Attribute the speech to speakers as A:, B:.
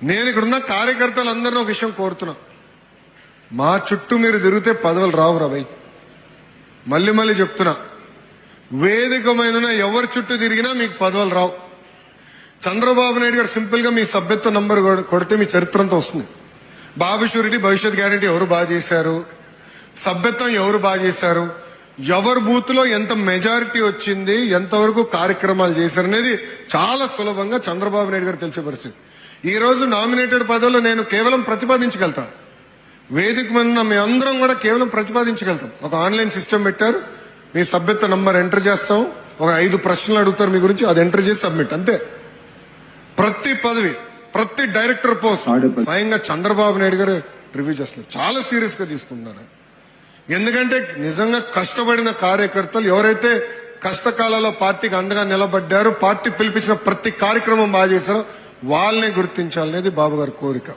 A: నేను ఇక్కడున్న కార్యకర్తలందరినీ ఒక విషయం కోరుతున్నా, మా చుట్టూ మీరు తిరిగితే పదవులు రావు రవై. మళ్ళీ మళ్ళీ చెప్తున్నా, వేదికమైన ఎవరి చుట్టూ తిరిగినా మీకు పదవులు రావు. చంద్రబాబు నాయుడు గారు సింపుల్ గా మీ సభ్యత్వ నంబర్ కొడితే మీ చరిత్ర అంతా వస్తుంది. బాబు షూరిటీ, భవిష్యత్ గ్యారంటీ ఎవరు బాగా చేశారు, సభ్యత్వం ఎవరు బాగా చేశారు, ఎవరు బూత్ లో ఎంత మెజారిటీ వచ్చింది, ఎంతవరకు కార్యక్రమాలు చేశారు అనేది చాలా సులభంగా చంద్రబాబు నాయుడు గారు తెలిసే పరిస్థితి. ఈ రోజు నామినేటెడ్ పదవుల్లో నేను కేవలం ప్రతిపాదించగలుగుతా, వేదిక మీద మీ అందరం కూడా కేవలం ప్రతిపాదించగలుగుతాం. ఒక ఆన్లైన్ సిస్టమ్ పెట్టారు, మీ సభ్యత్వ నంబర్ ఎంటర్ చేస్తాం, ఒక 5 ప్రశ్నలు అడుగుతారు మీ గురించి, అది ఎంటర్ చేసి సబ్మిట్ అంతే. ప్రతి పదవి, ప్రతి డైరెక్టర్ పోస్ట్ స్వయంగా చంద్రబాబు నాయుడు గారు రివ్యూ చేస్తున్నారు. చాలా సీరియస్ గా తీసుకుంటున్నారు. ఎందుకంటే నిజంగా కష్టపడిన కార్యకర్తలు ఎవరైతే కష్టకాలంలో పార్టీకి అండగా నిలబడ్డారో, పార్టీ పిలిపించిన ప్రతి కార్యక్రమం బాగా చేశారో వాళ్ళని గుర్తించాలనేది బాబు గారి కోరిక.